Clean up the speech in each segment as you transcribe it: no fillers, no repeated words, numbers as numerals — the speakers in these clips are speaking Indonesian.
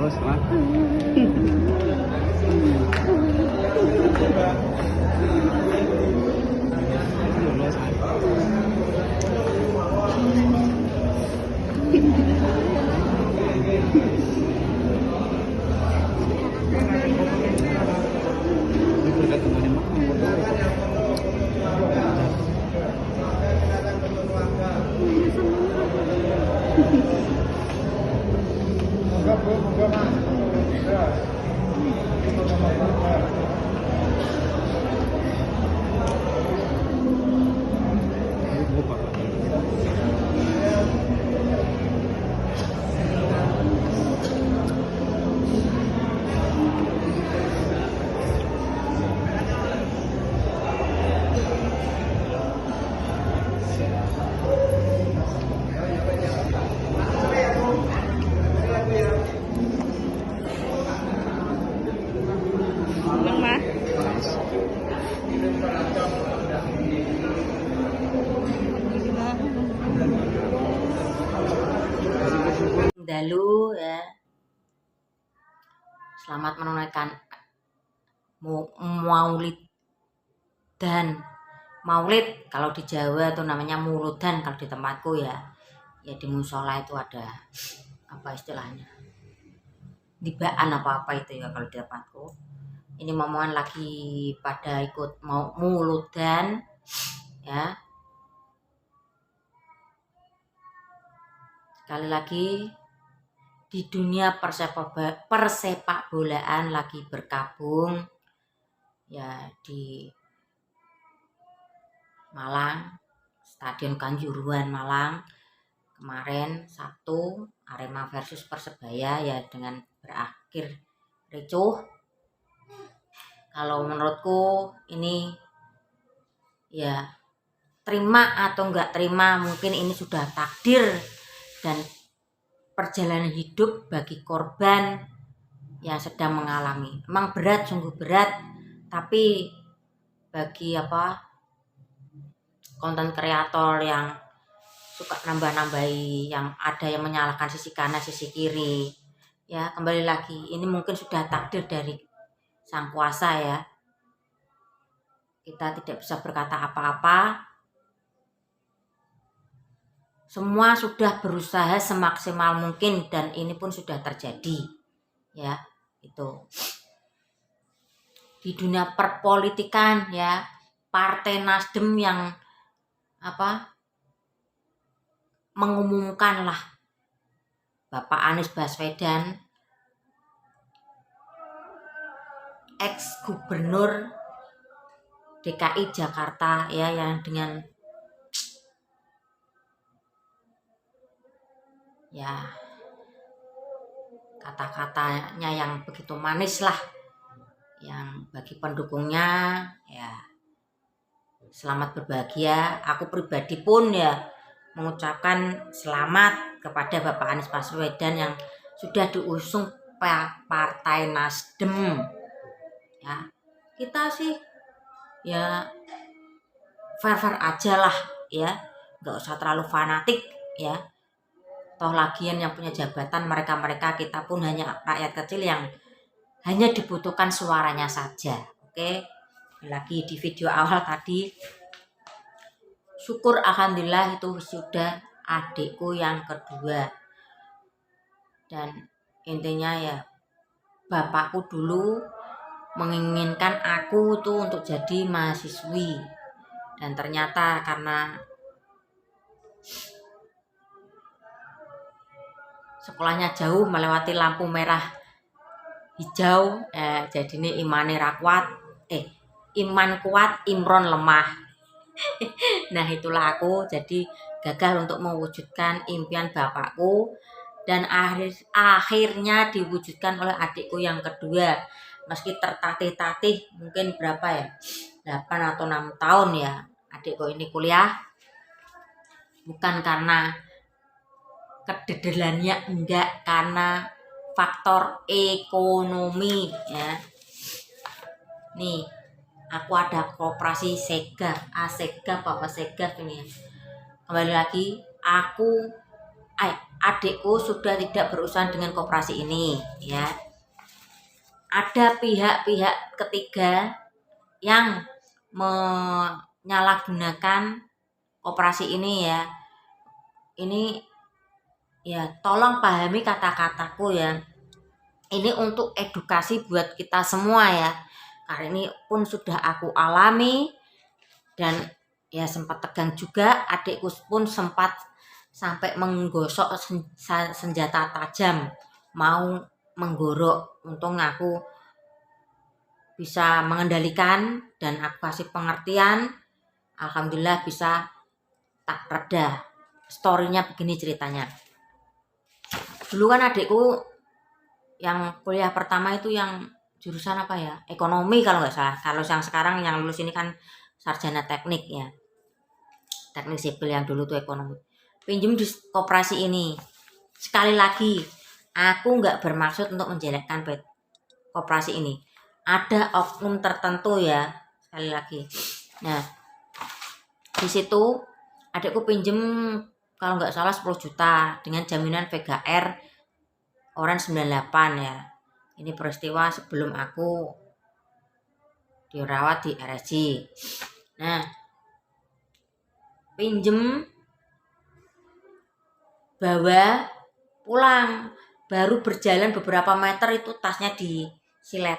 terus lah. Dalu ya, selamat menunaikan maulid dan maulid kalau di Jawa itu namanya muludan, kalau di tempatku ya di musola itu ada apa istilahnya, dibaan apa itu ya kalau di tempatku. Ini momongan lagi pada ikut mau muludan ya. Sekali lagi di dunia persepak bolaan lagi berkabung ya di Malang, Stadion Kanjuruhan Malang. Kemarin Sabtu Arema versus Persebaya ya dengan berakhir ricuh. Kalau menurutku ini ya terima atau enggak terima, mungkin ini sudah takdir dan perjalanan hidup bagi korban yang sedang mengalami. Emang berat, sungguh berat, tapi bagi konten kreator yang suka nambah-nambahi, yang ada yang menyalahkan sisi kanan sisi kiri ya, kembali lagi ini mungkin sudah takdir dari Sang Kuasa ya. Kita tidak bisa berkata apa-apa. Semua sudah berusaha semaksimal mungkin dan ini pun sudah terjadi ya. Itu di dunia perpolitikan ya, Partai Nasdem yang mengumumkan lah Bapak Anies Baswedan, ex gubernur DKI Jakarta ya, yang dengan ya kata-katanya yang begitu manis lah, yang bagi pendukungnya ya selamat berbahagia. Aku pribadi pun ya mengucapkan selamat kepada Bapak Anies Baswedan yang sudah diusung Partai Nasdem ya. Kita sih ya fair-fair aja lah ya, nggak usah terlalu fanatik ya. Toh lagian yang punya jabatan mereka-mereka, kita pun hanya rakyat kecil yang hanya dibutuhkan suaranya saja. Oke, lagi di video awal tadi, syukur alhamdulillah itu sudah adikku yang kedua. Dan intinya ya bapakku dulu menginginkan aku tuh untuk jadi mahasiswi, dan ternyata karena sekolahnya jauh melewati lampu merah hijau jadi ini iman kuat Imron lemah. Nah itulah aku jadi gagal untuk mewujudkan impian bapakku, dan akhirnya diwujudkan oleh adikku yang kedua. Meski tertatih-tatih mungkin berapa ya, 8 atau 6 tahun ya adikku ini kuliah, bukan karena kededelannya, enggak, karena faktor ekonomi ya. Nih aku ada koperasi Sega, Asega, Bapak Sega ini ya. Kembali lagi aku adikku sudah tidak berurusan dengan koperasi ini ya. Ada pihak-pihak ketiga yang menyalahgunakan koperasi ini ya. Ini ya tolong pahami kata-kataku ya. Ini untuk edukasi buat kita semua ya. Karena ini pun sudah aku alami dan ya sempat tegang juga. Adikku pun sempat sampai menggosok senjata tajam mau menggorok. Untung aku bisa mengendalikan dan aku kasih pengertian. Alhamdulillah bisa tak reda. Storynya begini ceritanya. Dulu kan adikku yang kuliah pertama itu yang jurusan apa ya, ekonomi kalau nggak salah. Kalau yang sekarang yang lulus ini kan sarjana teknik ya, teknik sipil. Yang dulu tuh ekonomi. Pinjem di koperasi ini. Sekali lagi, aku nggak bermaksud untuk menjelekkan koperasi ini. Ada oknum tertentu ya, sekali lagi. Nah, di situ adikku pinjem kalau nggak salah 10 juta dengan jaminan VGR Orange 98 ya. Ini peristiwa sebelum aku dirawat di RSJ. Nah, pinjem bawa pulang, baru berjalan beberapa meter itu tasnya disilet,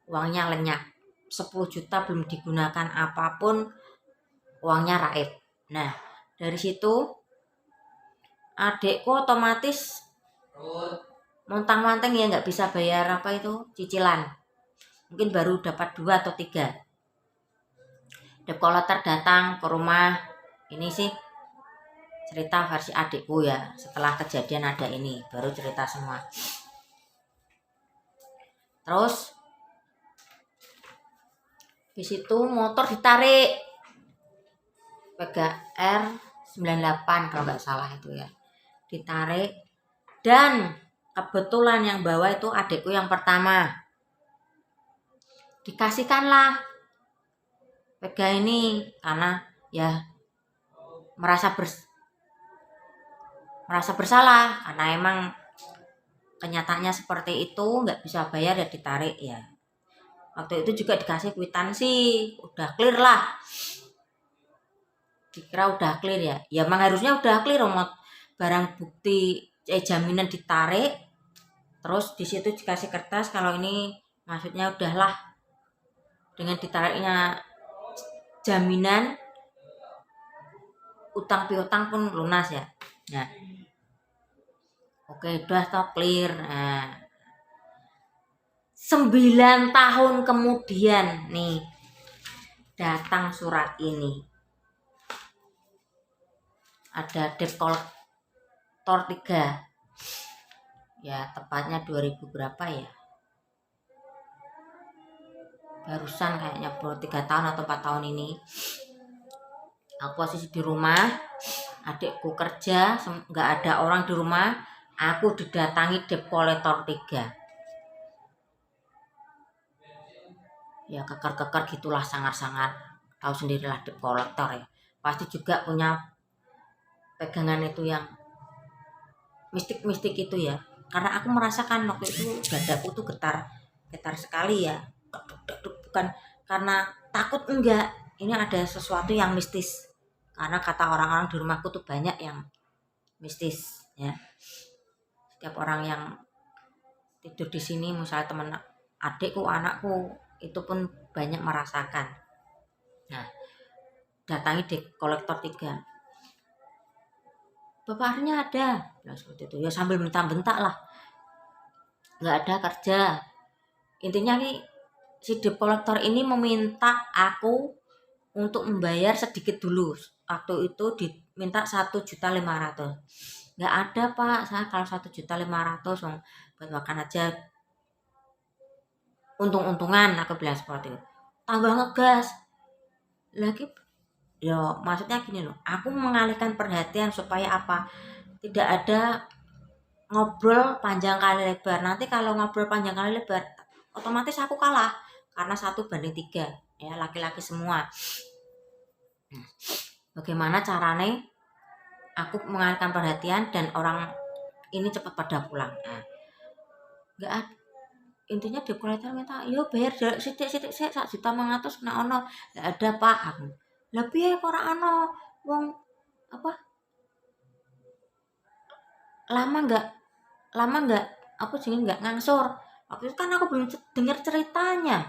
uangnya lenyap. 10 juta belum digunakan apapun, uangnya raib. Nah, dari situ adekku otomatis montang-manting ya nggak bisa bayar apa itu cicilan. Mungkin baru dapat 2 atau 3. Debt collector datang ke rumah. Ini sih cerita versi adikku ya. Setelah kejadian ada ini, baru cerita semua. Terus di situ motor ditarik. PGR 98 kalau nggak salah itu ya. Ditarik dan kebetulan yang bawa itu adikku yang pertama. Dikasihkanlah PGA ini karena ya merasa bersalah karena emang kenyataannya seperti itu, nggak bisa bayar ya ditarik ya. Waktu itu juga dikasih kwitansi, udah clear lah. Dikira udah clear ya. Ya emang harusnya udah clear, barang bukti jaminan ditarik. Terus di situ dikasih kertas kalau ini maksudnya udahlah dengan ditariknya jaminan utang piutang pun lunas ya. Nah, oke udah toh clear. Nah, 9 tahun kemudian nih datang surat ini. Ada debt collector 3. Ya tepatnya 2000 berapa ya. Barusan kayaknya 3 tahun atau 4 tahun ini. Aku posisi di rumah, adikku kerja, nggak ada orang di rumah. Aku didatangi debt collector 3. Ya keker-keker gitulah, sangar-sangar. Tahu sendirilah debt collector ya. Pasti juga punya pegangan itu yang mistik-mistik itu ya. Karena aku merasakan waktu itu dadaku tuh getar sekali ya. Bukan karena takut, enggak. Ini ada sesuatu yang mistis. Karena kata orang-orang di rumahku tuh banyak yang mistis ya. Setiap orang yang tidur di sini, misalnya teman adikku, anakku, itu pun banyak merasakan. Nah, datangi debt collector 3. Bapak akhirnya ada. Nah, seperti itu ya, sambil bentak-bentak lah. Nggak ada kerja. Intinya nih si debt collector ini meminta aku untuk membayar sedikit dulu. Waktu itu diminta 1.500.000. Nggak ada pak, saya kalau 1.500.000 buat makan aja, untung-untungan, aku bilang seperti itu. Tambah ngegas lagi. Ya maksudnya gini loh, aku mengalihkan perhatian supaya apa, tidak ada ngobrol panjang kali lebar. Nanti kalau ngobrol panjang kali lebar otomatis aku kalah karena 1:3 ya, laki-laki semua. Bagaimana caranya aku mengalihkan perhatian dan orang ini cepat pada pulang. Nah, nggak ada, intinya debt collector minta yo bayar sithik-sithik sik 1.500.000 kena ono. Nggak ada Pak. Aku lah piye kok ora ono wong apa lama nggak aku jenenge nggak ngangsur. Waktu itu kan aku belum dengar ceritanya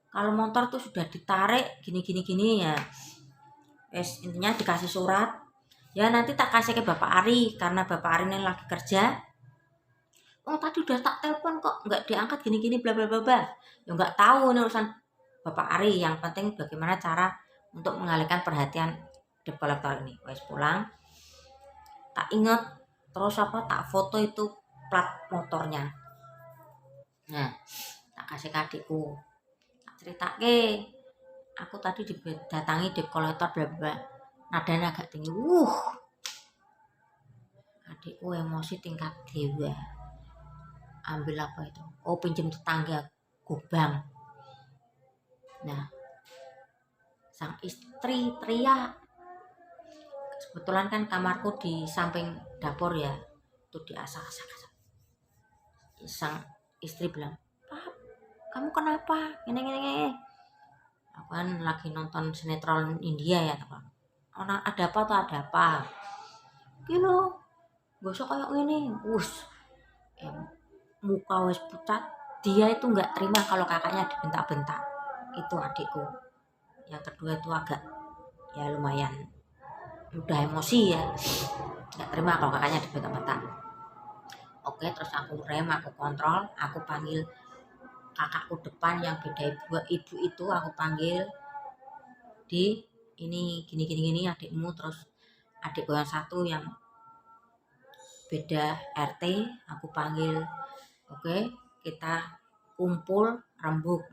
kalau motor tuh sudah ditarik gini ya. Intinya dikasih surat ya, nanti tak kasih ke Bapak Ari karena Bapak Ari ini lagi kerja. Oh tadi udah tak telepon kok nggak diangkat gini bla bla bla bla. Ya nggak tahu ini urusan Bapak Ari, yang penting bagaimana cara untuk mengalihkan perhatian debt collector ini. Wes pulang tak inget, terus tak foto itu plat motornya. Nah tak kasih ke adikku, tak cerita ke aku tadi didatangi debt collector bla bla, nadanya agak tinggi. Adikku emosi tingkat dewa. Ambil apa itu? Oh pinjam tetangga Gobang. Nah sang istri teriak. Kebetulan kan kamarku di samping dapur ya, tuh diasak-asak. Sang istri bilang, Pak, kamu kenapa? Gini. Aku kan lagi nonton sinetron India ya, teman. Ada apa tuh ada apa? Gitu, gosok kayak gini, muka wes pucat. Dia itu nggak terima kalau kakaknya dibentak-bentak. Itu adikku. Yang kedua itu agak ya lumayan udah emosi ya, nggak terima kalau kakaknya dibentak-bentak. Oke, terus aku rem, aku kontrol, aku panggil kakakku depan yang beda ibu itu, aku panggil di ini gini adikmu. Terus adikku yang satu yang beda RT aku panggil. Oke, kita kumpul rembuk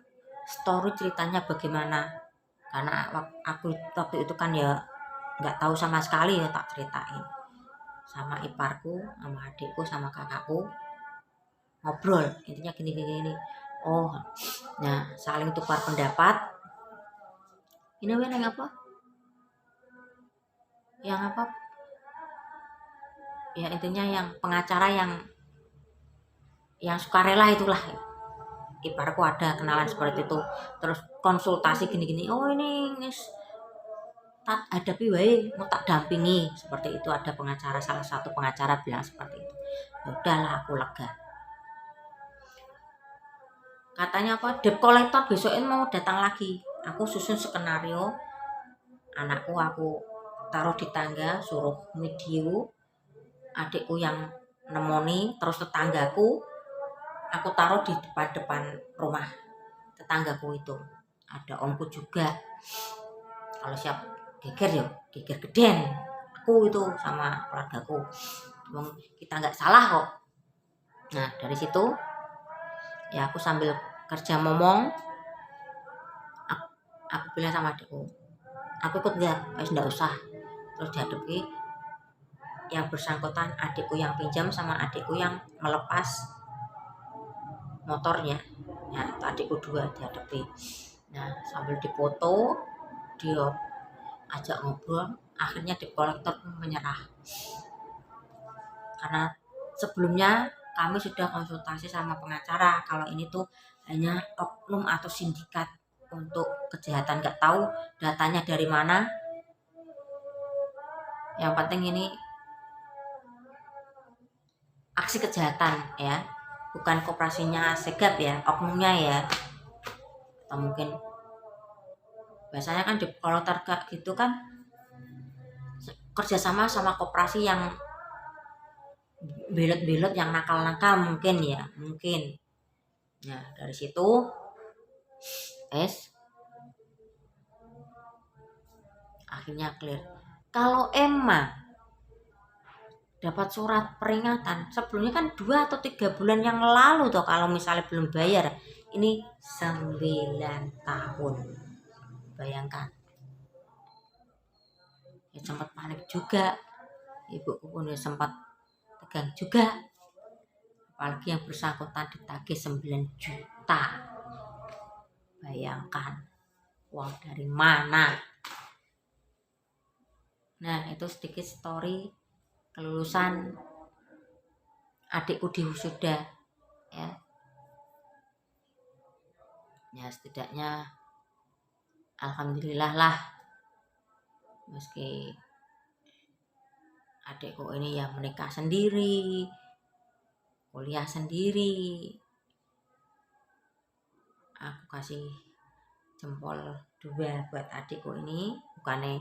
story ceritanya bagaimana, karena aku waktu itu kan ya nggak tahu sama sekali ya, tak ceritain sama iparku, sama adikku, sama kakakku, ngobrol intinya gini. Oh nah saling tukar pendapat. Ini yang apa ya, intinya yang pengacara yang sukarela itulah. Iparku ada kenalan seperti itu, terus konsultasi gini. Oh ini tak hadapi wae, mau tak dampingi seperti itu. Ada pengacara, salah satu pengacara bilang seperti itu. Ya udahlah aku lega. Katanya apa, debt collector besokin mau datang lagi. Aku susun skenario, anakku aku taruh di tangga, suruh video, adikku yang nemoni, terus tetanggaku aku taruh di depan rumah tetanggaku itu. Ada omku juga, kalau siap geger ya geger geden aku itu sama keluargaku. Kita nggak salah kok. Nah dari situ ya aku sambil kerja ngomong, aku bilang sama adikku, aku ikut nggak usah. Terus dihadapi yang bersangkutan, adikku yang pinjam sama adikku yang melepas motornya ya, adikku dua dihadapi. Nah sambil dipoto, dia ajak ngobrol, akhirnya debt collector menyerah. Karena sebelumnya kami sudah konsultasi sama pengacara kalau ini tuh hanya oknum atau sindikat untuk kejahatan, nggak tahu datanya dari mana. Yang penting ini aksi kejahatan ya, bukan koperasinya Segap ya, oknumnya ya. Atau mungkin biasanya kan kalau kayak gitu kan kerjasama sama koperasi yang belot yang nakal mungkin ya, mungkin. Nah dari situ akhirnya clear. Kalau Emma dapat surat peringatan sebelumnya kan 2 atau 3 bulan yang lalu tuh, kalau misalnya belum bayar. Ini 9 tahun, bayangkan ya. Sempat panik juga, ibuku pun ya sempat tegang juga, apalagi yang bersangkutan ditagih 9 juta. Bayangkan uang dari mana. Nah itu sedikit story kelulusan adikku di wisuda ya. Ya setidaknya alhamdulillah lah, meski adikku ini ya menikah sendiri, kuliah sendiri, aku kasih jempol 2 buat adikku ini. Bukannya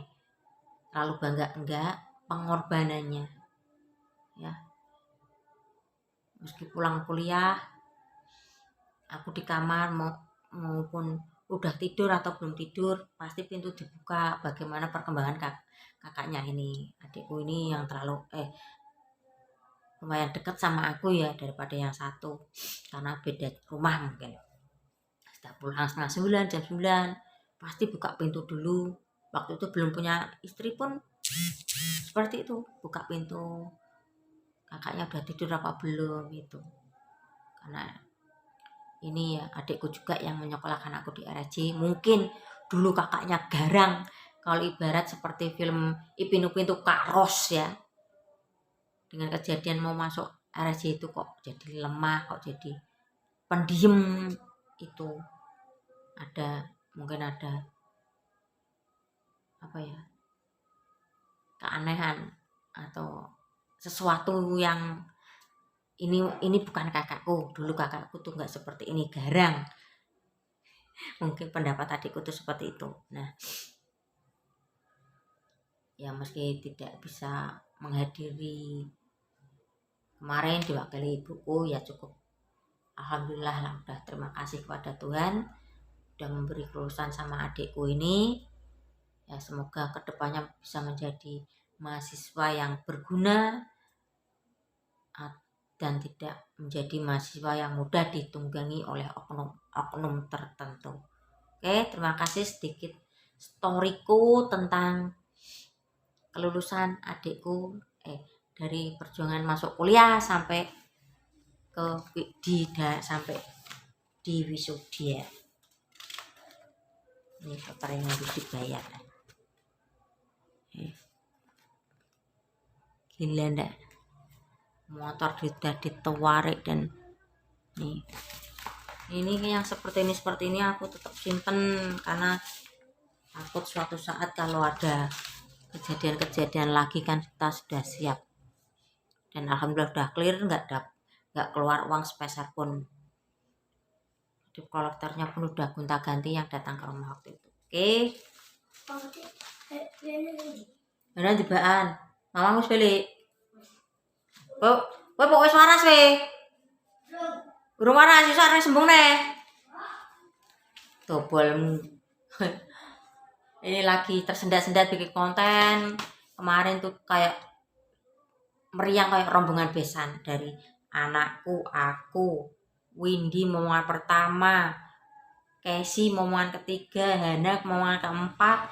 terlalu bangga, enggak, pengorbanannya ya. Meski pulang kuliah aku di kamar maupun udah tidur atau belum tidur, pasti pintu dibuka bagaimana perkembangan kakaknya ini, adikku ini yang lumayan dekat sama aku ya daripada yang satu, karena beda rumah mungkin. Setelah pulang setengah 9, jam 9 pasti buka pintu dulu. Waktu itu belum punya istri pun seperti itu, buka pintu kakaknya udah tidur apa belum itu. Karena ini ya adikku juga yang menyekolahkan aku di RSJ. Mungkin dulu kakaknya garang, kalau ibarat seperti film Ipin Upin itu Kak Ros ya. Dengan kejadian mau masuk RSJ itu kok jadi lemah, kok jadi pendiam, itu mungkin ada apa ya, keanehan atau sesuatu yang ini bukan kakakku. Dulu kakakku tuh nggak seperti ini, garang. Mungkin pendapat adikku tuh seperti itu. Nah ya meski tidak bisa menghadiri kemarin diwakili ibuku, ya cukup alhamdulillah lah, udah terima kasih kepada Tuhan udah memberi kelulusan sama adikku ini ya. Semoga kedepannya bisa menjadi mahasiswa yang berguna dan tidak menjadi mahasiswa yang mudah ditunggangi oleh oknum tertentu. Oke, terima kasih sedikit storyku tentang kelulusan adikku dari perjuangan masuk kuliah sampai sampai di wisuda. Ini kotor yang harus dibayar. Gila ndak? Motor sudah ditawarik dan nih. Ini yang seperti ini aku tetap simpen karena takut suatu saat kalau ada kejadian lagi kan kita sudah siap. Dan alhamdulillah udah clear, nggak keluar uang sepeser pun. Di kolektornya pun udah gonta-ganti yang datang ke rumah waktu itu. Oke. Mana dibaan? Mama wis beli. Kowe pokoke waras we. Urung waras iso arep sembung neh. Dobolmu. Ini lagi tersendat-sendat bikin konten. Kemarin tuh kayak meriang kayak rombongan besan, dari anakku, aku, Windy momongan pertama, Casey momongan ketiga, Hana momongan keempat,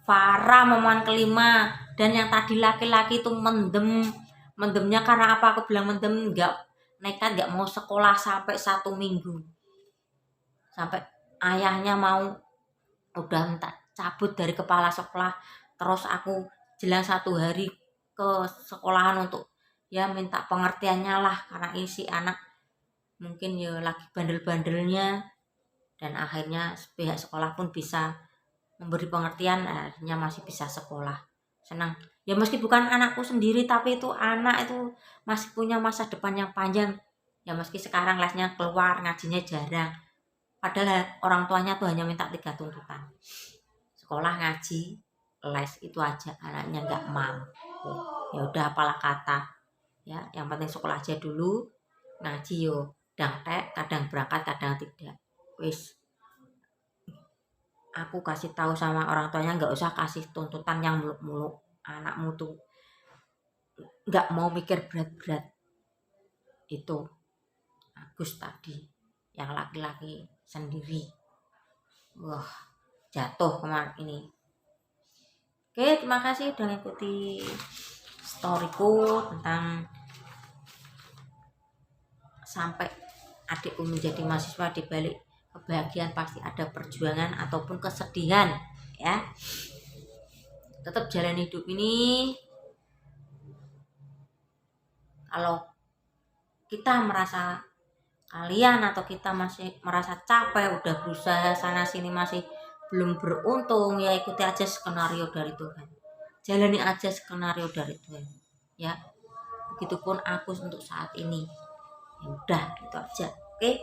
Farah momongan kelima, dan yang tadi laki-laki itu mendemnya karena apa aku bilang mendem, nekat nggak mau sekolah sampai 1 minggu, sampai ayahnya mau udah minta cabut dari kepala sekolah. Terus aku jelang 1 hari ke sekolahan untuk ya minta pengertiannya lah, karena isi anak mungkin ya lagi bandel-bandelnya, dan akhirnya pihak sekolah pun bisa memberi pengertian, akhirnya masih bisa sekolah. Senang ya, meski bukan anakku sendiri tapi itu anak itu masih punya masa depan yang panjang ya. Meski sekarang lesnya keluar, ngajinya jarang, padahal orang tuanya tuh hanya minta 3 tuntutan, sekolah, ngaji, les, itu aja. Anaknya nggak mampu, ya udah apalah kata ya, yang penting sekolah aja dulu, ngaji yo dangtek, kadang berangkat kadang tidak, wis. Aku kasih tahu sama orang tuanya nggak usah kasih tuntutan yang muluk-muluk, anakmu tuh nggak mau mikir berat-berat. Itu Agus tadi yang laki-laki sendiri, wah jatuh kemarin ini. Oke, terima kasih udah ngikuti storyku tentang sampai adikku menjadi mahasiswa. Di balik kebahagiaan pasti ada perjuangan ataupun kesedihan ya. Tetap jalan hidup ini Kalau kita merasa kalian atau kita masih merasa capek, udah berusaha sana sini masih belum beruntung, ya ikuti aja skenario dari Tuhan, jalani aja skenario dari Tuhan ya. Begitupun aku untuk saat ini, ya udah gitu aja. Oke,